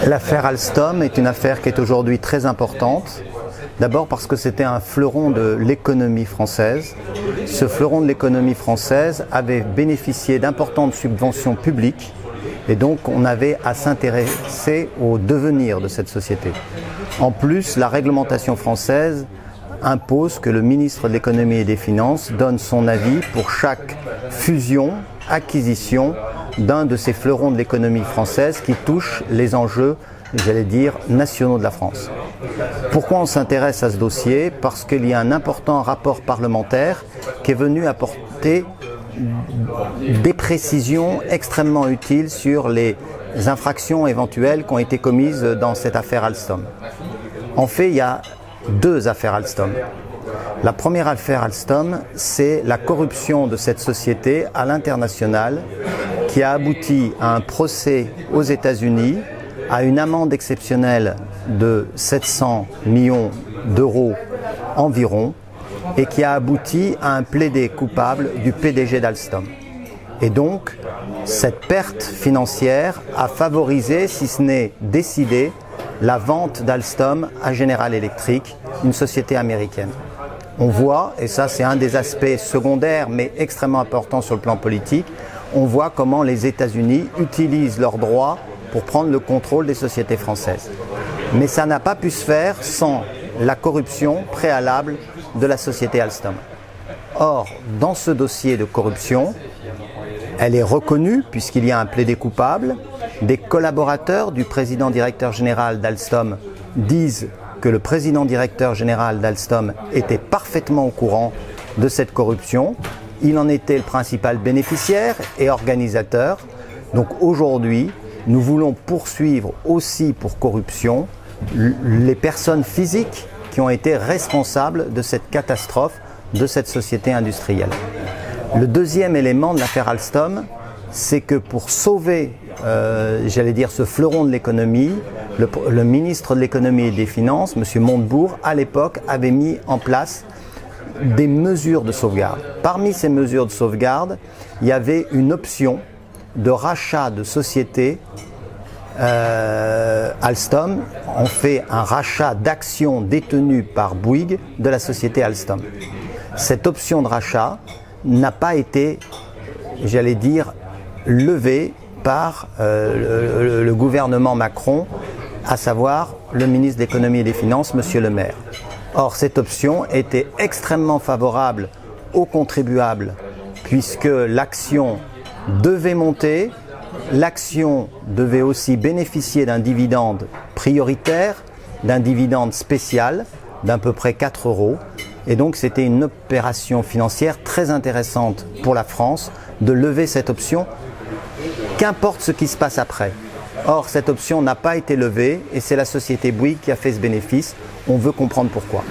L'affaire Alstom est une affaire qui est aujourd'hui très importante. D'abord parce que c'était un fleuron de l'économie française. Ce fleuron de l'économie française avait bénéficié d'importantes subventions publiques et donc on avait à s'intéresser au devenir de cette société. En plus, la réglementation française impose que le ministre de l'économie et des finances donne son avis pour chaque fusion, acquisition d'un de ces fleurons de l'économie française qui touche les enjeux, j'allais dire, nationaux de la France. Pourquoi on s'intéresse à ce dossier? Parce qu'il y a un important rapport parlementaire qui est venu apporter des précisions extrêmement utiles sur les infractions éventuelles qui ont été commises dans cette affaire Alstom. En fait, il y a deux affaires Alstom. La première affaire Alstom, c'est la corruption de cette société à l'international qui a abouti à un procès aux États-Unis, à une amende exceptionnelle de 700 millions d'euros environ et qui a abouti à un plaidé coupable du PDG d'Alstom. Et donc, cette perte financière a favorisé, si ce n'est décidé, la vente d'Alstom à General Electric, une société américaine. On voit, et ça c'est un des aspects secondaires mais extrêmement importants sur le plan politique, on voit comment les États-Unis utilisent leurs droits pour prendre le contrôle des sociétés françaises. Mais ça n'a pas pu se faire sans la corruption préalable de la société Alstom. Or, dans ce dossier de corruption, elle est reconnue puisqu'il y a un plaidé coupable. Des collaborateurs du président directeur général d'Alstom disent que le président directeur général d'Alstom était parfaitement au courant de cette corruption. Il en était le principal bénéficiaire et organisateur. Donc aujourd'hui, nous voulons poursuivre aussi pour corruption les personnes physiques qui ont été responsables de cette catastrophe de cette société industrielle. Le deuxième élément de l'affaire Alstom, c'est que pour sauver, j'allais dire, ce fleuron de l'économie, le ministre de l'économie et des finances, M. Montebourg, à l'époque, avait mis en place des mesures de sauvegarde. Parmi ces mesures de sauvegarde, il y avait une option de rachat de société. Alstom, on fait un rachat d'actions détenues par Bouygues de la société Alstom. Cette option de rachat n'a pas été, j'allais dire, levée par le gouvernement Macron, à savoir le ministre de l'économie et des finances, M. Le Maire. Or, cette option était extrêmement favorable aux contribuables puisque l'action devait monter, l'action devait aussi bénéficier d'un dividende prioritaire, d'un dividende spécial d'à peu près 4 €. Et donc c'était une opération financière très intéressante pour la France de lever cette option, qu'importe ce qui se passe après. Or, cette option n'a pas été levée et c'est la société Bouygues qui a fait ce bénéfice. On veut comprendre pourquoi.